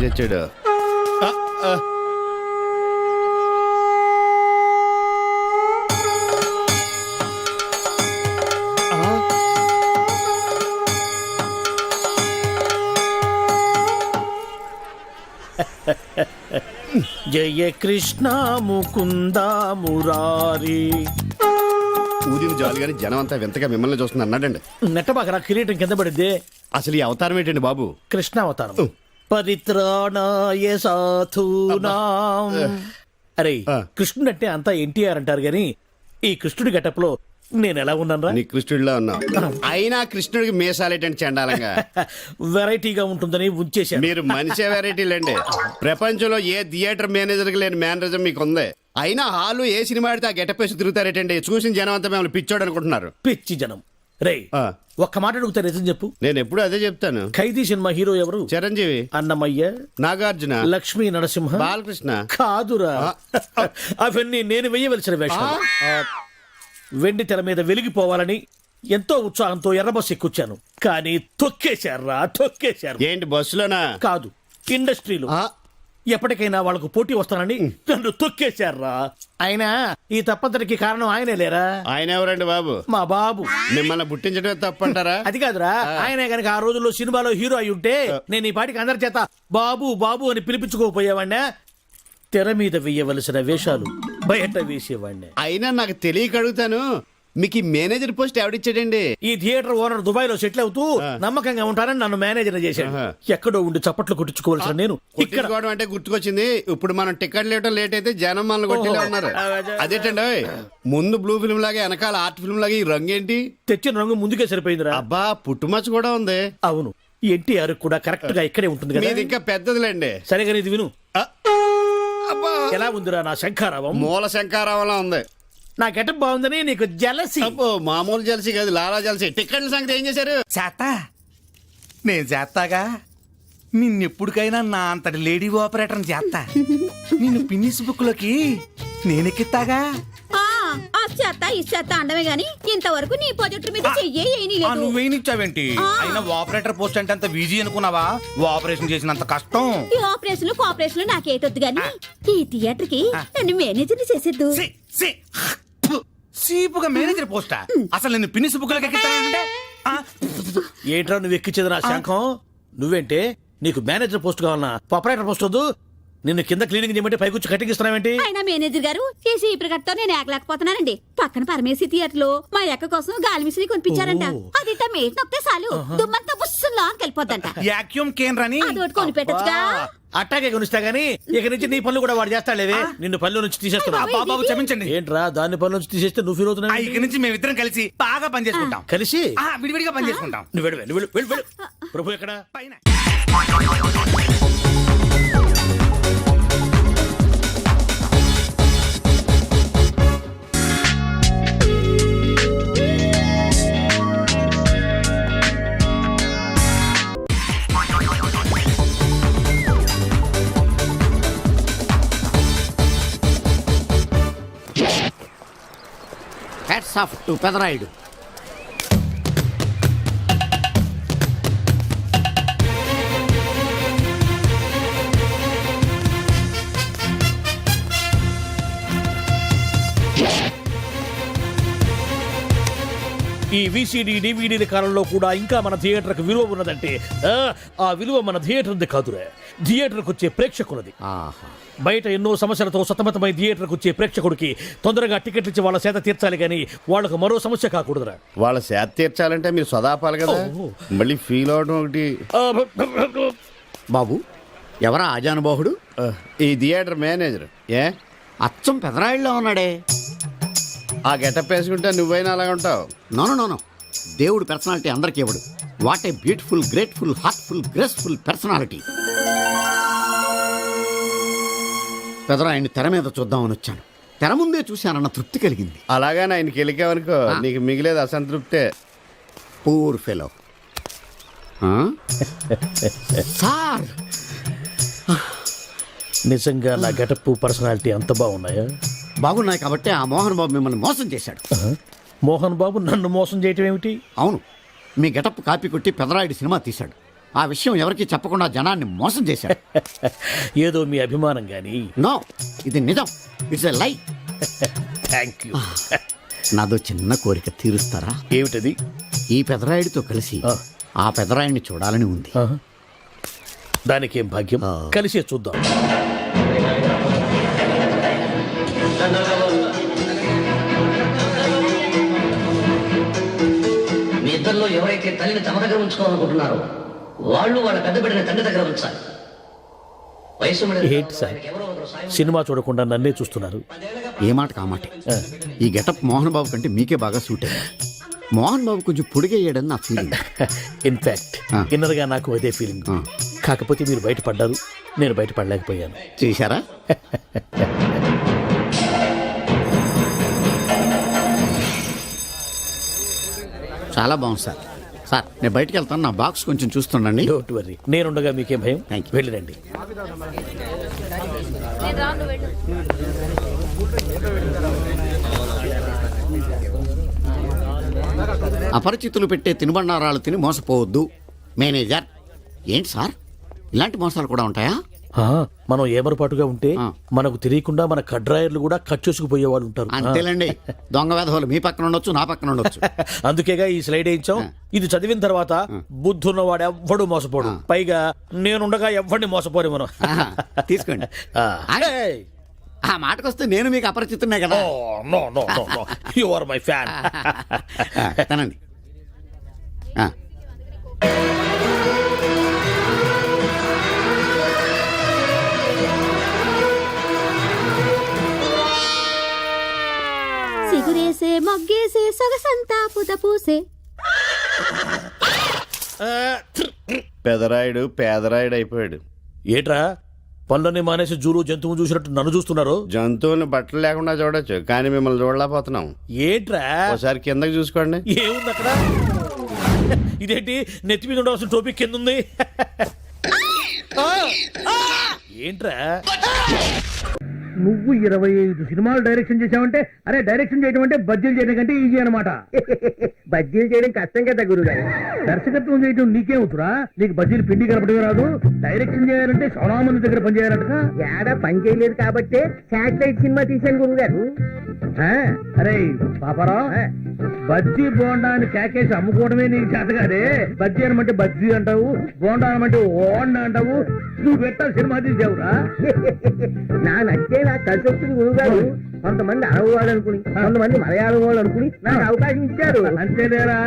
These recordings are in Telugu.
ఎక్కడ చచ్చాడు? జయ కృష్ణ ముకుంద మురారి. ఊదిన జాలిగాని జనం అంతా వింతగా మిమ్మల్ని చూస్తుంది అన్నాడండి. నెట్టబాకరా కిరీటం కింద పడిద్ది. అసలు ఈ అవతారం ఏంటండి బాబు? కృష్ణ అవతారం. పరిత్రాణాయ సాధూనాం. అరే కృష్ణుడు అంటే అంతా ఎన్టీఆర్ అంటారు గాని ఈ కృష్ణుడి గెటప్ లో నేను ఎలా ఉన్నానరా? నీ కృష్ణుడిలో ఉన్నావు. అయినా కృష్ణుడికి మీసాలేటండి చండాలంగా. వెరైటీగా ఉంటుందని ఉంచేశాను. మీరు మనిషే వెరైటీలండి. ప్రపంచంలో ఏ థియేటర్ మేనేజర్కి లేని మేనరిజం మీకు ఉంది. అయినా హాలు ఏ సినిమా ఆడితే ఆ గెటప్ వేసి తిరుగుతారేటండి. చూసిన జనం అంతా మిమ్మల్ని పిచ్చోడు అనుకుంటున్నారు. పిచ్చి జనం. రే ఒక్క మాట అడుగుతా నిజం చెప్పు. నేను ఎప్పుడు అదే చెప్తాను. ఖైదీ సినిమా హీరో ఎవరు? చిరంజీవి, అన్నమయ్య, నాగార్జున, లక్ష్మీ నరసింహ, బాలకృష్ణ. కాదురా, అవన్నీ నేను వెయ్యవలసిన వేషాలు. వెండి తెర మీద వెలిగిపోవాలని ఎంతో ఉత్సాహంతో ఎర్రబస్ ఎక్కుచ్చాను. కానీ తొక్కేశారా, తొక్కేశారు. ఏంటి బస్సులోనా? కాదు, ఇండస్ట్రీలో. ఎప్పటికైనా వాళ్ళకు పోటీ వస్తానని నన్ను తొక్కేశారా. అయినా ఈ తప్పంతటికి కారణం ఆయనే లేరా? ఆయన ఎవరండి బాబు? మా బాబు. మిమ్మల్ని పుట్టించడమే తప్పంటారా? అది కాదురా, ఆయనే గనక ఆ రోజుల్లో సినిమాలో హీరో అయి ఉంటే నేను ఈ పాటికి అందరి చేత బాబు బాబు అని పిలిపించుకోపోయేవాడినా. తెర మీద వేయవలసిన వేషాలు బయట వేసేవాడిని. అయినా నాకు తెలియక అడుగుతాను, మీకు ఈ మేనేజర్ పోస్ట్ ఎవడిచ్చాడండి? ఈ థియేటర్ ఓనర్ దుబాయ్ లో సెటిల్ అవుతూ నమ్మకంగా ఉంటానని నన్ను మేనేజర్ చేశాడు. ఎక్కడో ఉండి చప్పట్లు కొట్టించుకోవాల్సిన నేను ఇక్కడ అంటే గుర్తుకొచ్చింది. ఇప్పుడు మనం టికెట్ లేవటం లేట్ అయితే జనం మనల్ని కొట్టేలా ఉన్నారు. అదేటండి, ముందు బ్లూ ఫిల్మ్ లాగా వెనకాల ఆర్ట్ ఫిల్మ్ లాగా ఈ రంగు ఏంటి? తెచ్చిన రంగు ముందుకే సరిపోయిందిరా. అబ్బా, పుట్టుమచ్చ కూడా ఉంది. అవును, ఎన్టీఆర్ కూడా కరెక్ట్ గా ఇక్కడే ఉంటుంది కదా. ఇది ఇంకా పెద్దదిలేండి. సరేగా ఇది విను. ఎలా ఉందిరా నా శంఖారావం? మూల శంఖారావంలా ఉంది. నా గెటప్ బాగుందని నీకు జలసి? మామూలు జలసి కాదు, లాలా జలసి. టికెట్ల సంగతి ఏం చేశారు? చేస్తా, నేను చేస్తాగా. నిన్నెప్పుడికైనా నా అంతటి లేడీ ఆపరేటర్ చేస్తా. నిన్ను పిన్నిస్ బుక్ లోకి నేనెక్కిస్తాగా. అండమే గాని ఇంతవరకు నీ ప్రాజెక్టు మీద నువ్వేనిచ్చావేంటి? అయినా ఆపరేటర్ పోస్ట్ అంటే అంత ఈజీ అనుకున్నావా? ఆపరేషన్ చేసినంత కష్టం. ఈ ఆపరేషన్ కోఆపరేషన్ నాకేటొద్దు గాని ఈ థియేటర్ కి నన్ను మేనేజర్ చేసేద్దు. సీపుగా మేనేజర్ పోస్టా? అసలు నేను పిన్నిస్ బుక్ లోకి ఎక్కిస్తానంటే ఏంట్రా నువ్వు ఎక్కించేది నా శంఖం? నువ్వేంటే నీకు మేనేజర్ పోస్ట్ కావాలన్నా ఆపరేటర్ పోస్ట్ వద్దు. నిన్ను కింద క్లీనింగ్ చేయమంటే పైకొచ్చి కటింగ్ ఇస్తున్నావేంటి? ఆయన మేనేజర్ గారు చేసి ఈ ప్రకటనతో నేను ఏకలేకపోతున్నానండి. పక్కన పరమేశి థియేటర్ లో మా అక్క కోసం గాలి మిషన్ కొనిపించారంట. అది మేట్ నొక్కితే చాలు దుమ్మంతా బుస్సులా వెళ్ళిపోద్దంట. యాక్యూమ్ కేన్ రాని అదొకటి కొనిపెట్టచ్చుగా. అట్టాగే కొనిస్తా గానీ ఇక నుంచి నీ పనులు కూడా వాడు చేస్తాడులేవే. నిన్ను పనుల నుంచి తీసేస్తున్నా. బాబు క్షమించండి. ఏంట్రా దాన్ని పనుల నుంచి తీసేస్తే నువ్వు ఫీల్ అవుతున్నావు? ఇక నుంచి మేమిద్దరం కలిసి బాగా పని చేసుకుంటాం. కలిసి విడివిడిగా పని చేసుకుంటాం. నువ్వు ప్రభు ఎక్కడ? పైన హ్యాట్స్ ఆఫ్ టు పెదరాయుడు. ఈ విసిడి డివిడీల కాలంలో కూడా ఇంకా మన థియేటర్కి విలువ ఉన్నదంటే ఆ విలువ మన థియేటర్ది కాదురా, థియేటర్కి వచ్చే ప్రేక్షకులది. బయట ఎన్నో సమస్యలతో సతమతమై థియేటర్కి వచ్చే ప్రేక్షకుడికి తొందరగా టికెట్లు ఇచ్చి వాళ్ళ సేత తీర్చాలి కానీ వాళ్ళకు మరో సమస్య కాకూడదురా. వాళ్ళ సేత తీర్చాలంటే మీరు సదాపాలి కదా, మళ్ళీ ఫీల్ అవడం ఒకటి. బాబు ఎవరా ఆజానుబాహుడు? ఈ థియేటర్ మేనేజర్. ఏ అచ్చం పెదరాయుడులో ఉన్నాడే. ఆ గెటప్ వేసుకుంటే నువ్వైనా అలాగ ఉంటావు. నో, దేవుడు పర్సనాలిటీ అందరికీ ఇవ్వడు. What a beautiful, grateful, heartful, graceful personality. పెదరాయుడిని తెర మీద చూద్దామని వచ్చాను. తెర ముందే చూశానన్న తృప్తి కలిగింది. అలాగని ఆయనకి వెళ్ళికావనుకో నీకు మిగిలేదు అసంతృప్తే. Poor fellow. సార్ నిజంగా నా గెటప్ పర్సనాలిటీ అంత బాగున్నాయా? బాగున్నాయి కాబట్టి ఆ మోహన్ బాబు మిమ్మల్ని మోసం చేశాడు. మోహన్ బాబు నన్ను మోసం చేయటం ఏమిటి? అవును, మీ గెటప్ కాపీ కొట్టి పెదరాయుడు సినిమా తీశాడు. ఆ విషయం ఎవరికీ చెప్పకుండా జనాన్ని మోసం చేశారు. ఏదో మీ అభిమానం గాని. నో, ఇది నిజం. ఇట్స్ ఎ లై. Thank you. నాదో చిన్న కోరిక తీరుస్తారా? ఏమిటది? ఈ పెదరాయుడితో కలిసి ఆ పెదరాయుడిని చూడాలని ఉంది. దానికేం భాగ్యం, కలిసే చూద్దాం. మీ ఇద్దరిలో ఎవరైతే తల్లిని తమ దగ్గర ఉంచుకోవాలనుకుంటున్నారో వాళ్ళు వాళ్ళ పెద్ద బిడ్డని తండ్రి దగ్గర ఉంచాలి. వయసు ఏంటి సార్, సినిమా చూడకుండా నన్నే చూస్తున్నారు? ఏ మాట కామాటే. ఈ గెటప్ మోహన్ బాబు కంటే మీకే బాగా సూట్ అయ్యింది. మోహన్ బాబు కొంచెం పొడిగయ్యాడని నా ఫీలింగ్. ఇన్ఫాక్ట్ ఇన్నర్గా నాకు అదే ఫీలింగ్. కాకపోతే మీరు బయటపడ్డారు, నేను బయటపడలేకపోయాను. చేశారా? చాలా బాగుంది సార్. సార్ నేను బయటికి వెళ్తాను, నా బాక్స్ కొంచెం చూస్తుండండి. డోంట్ వరీ, నేనుండగా మీకేం భయం. Thank you. వెళ్ళిరండి. అపరిచితులు పెట్టే తినుబండారాలు తిని మోసపోవద్దు. మేనేజర్. ఏంటి సార్, ఇలాంటి మోసాలు కూడా ఉంటాయా? మనం ఏమరపాటుగా ఉంటే ఆ. మనకు తెలియకుండా మన కడ్రాయర్లు కూడా కట్ చేసుకుపోయే వాళ్ళు ఉంటారు. అంతేలేండి. దొంగ వేధవులు మీ పక్కన ఉండొచ్చు, నా పక్కన ఉండొచ్చు. అందుకేగా ఈ స్లైడ్ వేయించాం. ఇది చదివిన తర్వాత బుద్ధున్నవాడు ఎవ్వడు మోసపోడు. పైగా నేనుండగా ఎవ్వడిని మోసపోరు మనం. ఆహా, తీసుకోండి. ఆ మాటకొస్తే నేను మీకు అపరిచితున్నే కదా. You are my fan. తనండి. సిగురేసే మొగ్గేసే సొగసంతా పుత పూసే. పెదరాయుడు పేదరాయుడు అయిపోయాడు. ఏట్రా పనులన్నీ మానేసి జూలు జంతువు చూసినట్టు నన్ను చూస్తున్నారు? జంతువుని బట్టలు లేకుండా చూడొచ్చు, కానీ మిమ్మల్ని చూడలేకపోతున్నాం. ఏట్రా ఒకసారి కిందకి చూసుకోండి. ఏముంది అక్కడ? ఇదేంటి నెత్తి మీద ఉండవలసిన టోపీ కింద ఉంది? ఏంట్రా? నువ్వు 25 సినిమాలు డైరెక్షన్ చేసావంటే, అరే డైరెక్షన్ చేయడం అంటే బజ్జీలు చేయడం కంటే ఈజీ అనమాట. బజ్జీలు చేయడం కష్టం కదా గురుగారు. దర్శకత్వం చేయడం నీకేమవుతురా? నీకు బజ్జీలు పిండి కలపడం రాదు. డైరెక్షన్ చేయాలంటే చాలా మంది దగ్గర పని చేయాలంట. ఏడా పని చేయలేదు కాబట్టి శాటిలైట్ సినిమా తీశాను గురుగారు. అరే పాపరా, బజ్జీ బోండాన్ని కేకేసి అమ్ముకోవడమే నీకు చేత కాదే. బజ్జీ అనమంటే బజ్జీ అంటావు, బోండా అనమంటే ఓండా అంటావు. నువ్వు పెట్టా సినిమా తీసావురా. నా నచ్చే నాకు కలిసి వచ్చింది గురుగారు. కొంతమంది అరవ వాళ్ళు అనుకుని, కొంతమంది మలయాళం వాళ్ళు అనుకుని నాకు అవకాశం ఇచ్చారు. అంతేలేరా,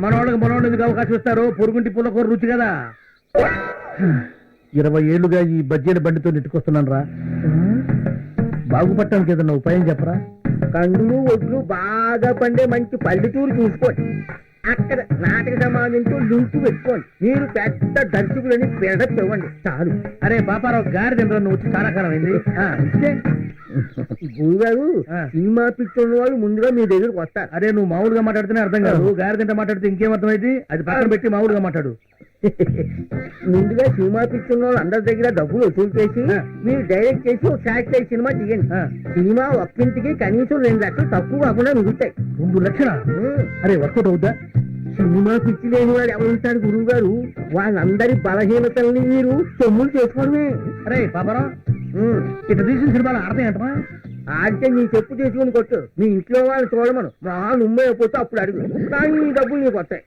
మనవాళ్ళకి ఎందుకు అవకాశం ఇస్తారు? పొరుగుంటి పుల్లకూర రుచి కదా. 20 ఏళ్లుగా ఈ బజ్జీల బండితో నెట్టుకొస్తున్నాను రా. బాగుపడటానికి ఏదన్నా ఉపాయం చెప్పరా? కందులు ఒడ్లు బాగా పండే మంచి పల్లెటూరు చూసుకోండి. అక్కడ నాటక సమాజంతో లింకు పెట్టుకోండి. మీరు పెద్ద దర్శకులని బిల్డప్ ఇవ్వండి చాలు. అరే పాపారావు గారి తింటారు, నువ్వు వచ్చి చాలా కాలం అయింది. గురుగారు, సినిమా పిక్చర్ వాళ్ళు ముందుగా మీ దగ్గరకు వస్తారు. అరే నువ్వు మామూలుగా మాట్లాడితేనే అర్థం కాదు, గారి తింట మాట్లాడితే ఇంకేం అర్థమైంది? అది పక్కన పెట్టి మామూలుగా మాట్లాడు. ముందుగా సినిమా పిక్చర్ వాళ్ళు అందరి దగ్గర డబ్బులు వసూలు చేసి మీరు డైరెక్ట్ చేసి ఒక శాటిలైట్ సినిమా తీయండి. సినిమా ఒక్కింటికి కనీసం 2 లక్షలు తక్కువ కాకుండా మిగులుతాయి. 2 లక్షలా? అరే వర్కౌట్ అవుతా? సినిమా పిచ్చి లేని వాడు ఎవరుంటాడు గురువు గారు? వాళ్ళందరి బలహీనతల్ని మీరు సొమ్ములు చేసుకోవడమే. అరే పాపరా, ఇట్లా తీసిన సినిమాలు ఆడతాయి అంటమా? ఆడితే నీ చెప్పు చేసుకుని కొట్టు. మీ ఇంట్లో వాళ్ళు చూడమను. మా నుమ్మే పోతే అప్పుడు అడుగు, కానీ ఈ డబ్బులు నీకు వస్తాయి.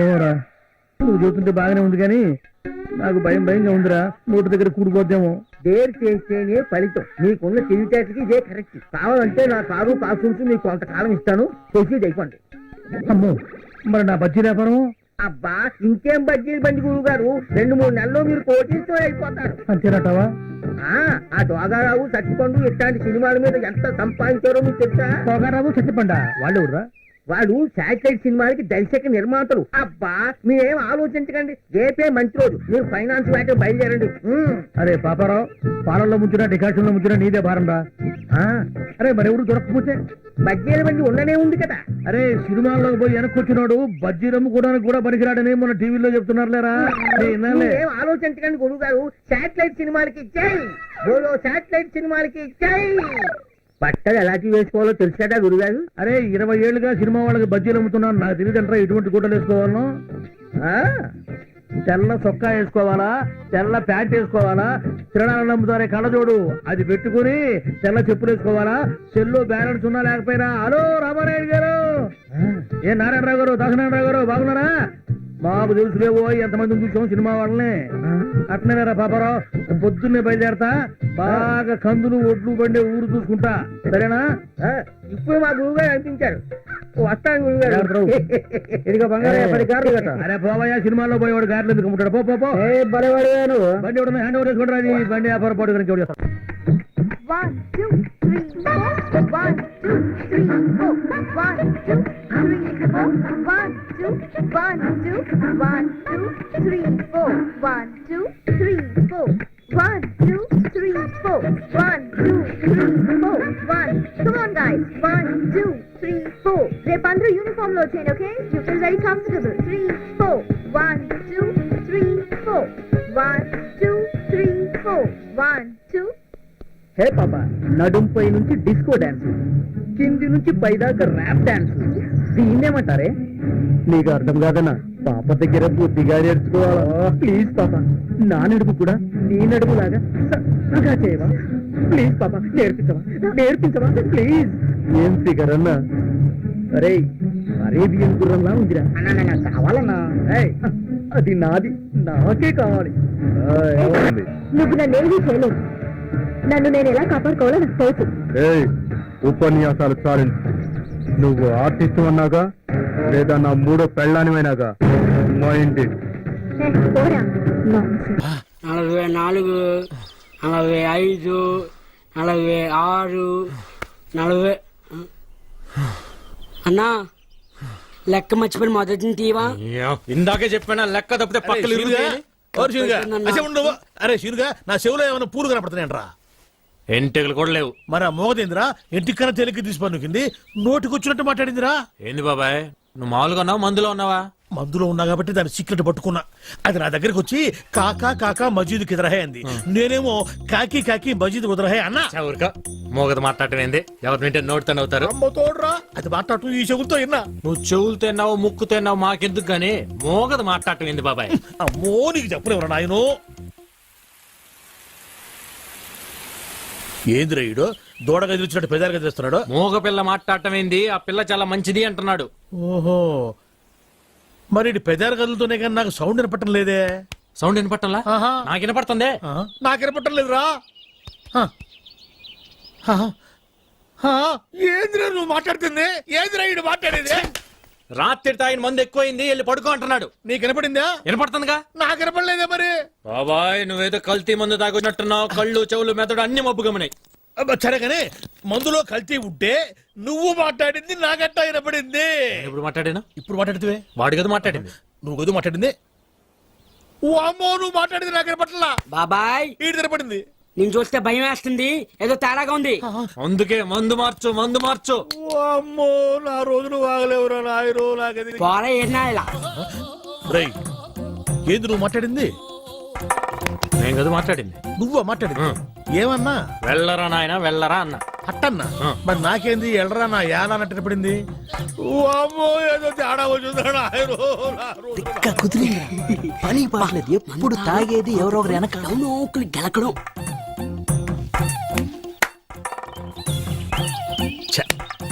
ఏమోరా, నువ్వు చూస్తుంటే బాగానే ఉంది కానీ నాకు భయంగా ఉందిరా. నోటి దగ్గర కూడిపోద్దేమో. డేర్ చేస్తేనే ఫలితం. నీకున్న తెలివితేటకి ఇదే కరెక్ట్. కావాలంటే నా కారు కాస్ట్యూమ్స్ నీకు కొంతకాలం ఇస్తాను, ప్రొసీడ్ అయిపోండి. అమ్మో, మరి నా బజ్జీ వ్యాపారం? అబ్బా ఇంకేం బజ్జీలు బండి గురువు గారు, 2-3 నెలల్లో మీరు కోటీతో అయిపోతారు. అంతేనటవా? ఆ దోగారావు సత్తిపండు ఇట్లాంటి సినిమాల మీద ఎంత సంపాదించారో మీకు తెలుసా? దోగారావు సత్తిపండ వాళ్ళు ఎవరురా? వాడు శాటిలైట్ సినిమాలకి దర్శక నిర్మాతలు. అబ్బా మీరేం ఆలోచించకండి, రేపే మంచి రోజు. మీరు ఫైనాన్స్ వాటి బయలుదేరండి. అరే పాపారావు, పాలల్లో ముంచినా డికాషన్ లో ముంచినా నీదే భారం రా. అరే మరెవరు దొరకకపోతే? బజ్జీల బండి ఉండనే ఉంది కదా. అరే సినిమాల్లో పోయి వెనక్కొచ్చినాడు బజ్జీ రమ్ముకోవడానికి కూడా పనికిరాడని మన టీవీలో చెప్తున్నారులేరా. ఏం ఆలోచించకండి గురువు గారు. శాటిలైట్ సినిమాలకి జై బోలో, శాటిలైట్ సినిమాలకి జై. బట్టలు ఎలాంటి వేసుకోవాలో తెలుసాడా గురుగారు? అరే 20 ఏళ్లుగా సినిమా వాళ్ళకి బజ్జీలు అమ్ముతున్నాను, నాకు తెలియదంటారా ఇటువంటి గుడ్డలు వేసుకోవాలను. తెల్ల చొక్కా వేసుకోవాలా తెల్ల ప్యాంట్ వేసుకోవాలా తిరణాలు నమ్ముతారే కళ్ళజోడు అది పెట్టుకుని తెల్ల చెప్పులు వేసుకోవాలా సెల్లో బ్యాలెన్స్ ఉన్నా లేకపోయినా హలో రామారాయుడు గారు ఏ నారాయణరావు గారు దాసనారాయణరావు గారు బాగున్నారా మాకు తెలుసులేవో ఎంతమందిని చూసాం సినిమా వాళ్ళని అట్నేరా పాపారావు పొద్దున్నే బయలుదేరతా బాగా కందులు ఒడ్లు బండి ఊరు చూసుకుంటా సరేనా ఇప్పుడు మా గురువు గారు అనిపించారు వస్తాను గురువు గారు ఇదిగో బంగారు 10 కార్లు కట్ట అరే పోవయ్యా సినిమాలో పోయేవాడు గార్లు ఎందుకు ఉంటాడు పో పో బలవాడు బండి ఎవడన్నా హ్యాండ్ ఓవర్ వేసుకుంటారా అది బండి వ్యాపారం పాటు గురించి ఎవరు 1, 2, 3, 4. 1, 2, 3, 4. 1, 2, 3, 4. 1, 2, 1, 2, 1, 2, 3, 4. 1, 2, 3, 4. 1, 2, 3, 4. 1, 2, 3, 4. 1. Come on, guys. 1, 2, 3, 4. రేపు అందరూ యూనిఫామ్ లో వచ్చేయండి, okay? You feel very comfortable. 3, 4. 1, 2, 3, 4. 1, 2, 3, 4. 1, 2. హే పాప నడుంపై నుంచి డిస్కో డాన్స్ కింది నుంచి పైదాకా ర్యాప్ డాన్స్ దీన్నేమంటారే నీకు అర్థం కాదన్నా పాప దగ్గర బుద్ధిగా నేర్చుకోవాలా ప్లీజ్ పాప నా నడుపు కూడా నీ నడుపు లాగా సన్నగా చేయవా ప్లీజ్ పాప నేర్పించవా ప్లీజ్ ఏం ఫిగర్ అన్నా అరే అరేబియన్ గుర్రంలా ఉందిరా కావాలన్నా అది నాది నాకే కావాలి నువ్వు నన్నేమీ చేయలేవు. నన్ను నేను ఎలా కాపాడుకోవాలో నాకు తెలుసు. ఉపన్యాసాలు చాలించు. నువ్వు ఆర్టిస్ట్ అన్నాగా లేదా నా మూడో పెళ్ళానివైనాగా మైండ్ పోరా 44, 45, 46, 40. అన్నా లెక్క మర్చిపోయిన మొదటి తీవా. ఇందాకే చెప్పాను లెక్క తప్పితే పక్కలు అరే షీరుగా నా చెవులో ఏమైనా పూలు కనపడుతున్నాయంట్రా ఎంటెగలు కూడా లేవు. మరి ఆ మోగదేంద్రా ఇంటికన్నా తేలిక తీసిపన్నుకింది నోటికి వచ్చినట్టు మాట్లాడిందిరా. ఏంది బాబాయ్ నువ్వు మామూలుగా ఉన్నావా మందులో ఉన్నావా? మందులో ఉన్నా కాబట్టి దాని సీక్రెట్ పట్టుకున్నా. అది నా దగ్గరికి వచ్చి కాకా కాకా మజీద్ కిదరహే అంది. నేనేమో కాకి కాకి మజీద్ కుదరహే అన్నా. ఊరిక మోగదు మాట్లాడటం ఏంది? ఎవరు వింటే నోటితో అవుతారు. అమ్మ తోడ్రా అది మాట్లాడటం ఈ చెవులతో విన్నా. నువ్వు చెవులతో ఎన్నావు ముక్కుతో ఎన్నావు మాకెందుకు గానీ మోగదు మాట్లాడటం ఏంది బాబాయ్? అమ్మో నీకు చెప్పలేవరా నాయను. ఏంది రైడు దూడ గదిలిచ్చినట్టు పెదాలు గదిలిస్తున్నాడు. మోగ పిల్ల మాట్లాడటం ఏంది? ఆ పిల్ల చాలా మంచిది అంటున్నాడు. ఓహో మరి పెదాలు గదులుతూనే కానీ నాకు సౌండ్ వినపట్టం లేదే. సౌండ్ వినపట్టంలా? నాకు వినపడుతుంది. నాకు వినపట్టం లేదురా. ఏంద్రా నువ్వు మాట్లాడుతుంది? ఏంద్రా ఈడు మాట్లాడేది? రాత్రి తాగిన మందు ఎక్కువైంది వెళ్ళి పడుకో అంటున్నాడు. నీకు వినపడిందా? వినపడుతుందిగా. నాకు వినపడలేదే మరి. బాబాయ్ నువ్వేదో కల్తీ మందు తాగొచ్చినట్టున్నావు. కళ్ళు చెవులు మెదడు అన్ని మబ్బు గమనాయి. సరే కానీ మందులో కల్తీ ఉంటే నువ్వు మాట్లాడింది నాకట్టా వినపడింది. ఇప్పుడు మాట్లాడాను. ఇప్పుడు మాట్లాడితే వాడి కదా మాట్లాడింది. నువ్వు గదు మాట్లాడింది. ఓ అమ్మో నువ్వు మాట్లాడింది నాకు వినపట్లా. బాబాయ్ ఈడు వినపడింది. నేను చూస్తే భయం వేస్తుంది, ఏదో తేడాగా ఉంది. అందుకే మందు మార్చు మందు మార్చు. ఓ అమ్మో నా రోజులు వాగలేవురా నాయరు. నాకది పోరా ఏనా ఇలా రై ఏంది నువ్వు మాట్లాడింది? నేను కదా మాట్లాడింది. నువ్వా మాట్లాడింది? ఏమన్నా? వెళ్ళరా నాయన వెళ్ళరా అన్న. అట్టన్నా మరి నాకేంది ఎల్లరా నా యాన అన్నట్టు వినపడింది. ఓ అమ్మో ఏదో తేడా వచ్చిందిరా నాయరు. పని పాటలేదు ఎప్పుడు తాగేది ఎవరో ఒకరు వెనక నోకులు గెలకడం.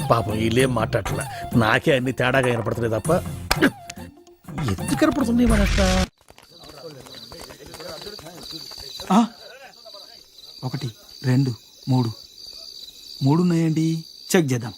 పాపం వీళ్ళేం మాట్లాడట్లా. నాకే అన్ని తేడాగా వినపడుతున్నాయి తప్ప ఎందుకు కనపడుతుంది మనక్క. 1, 2, 3 ఉన్నాయండి. చెక్ చేద్దాం.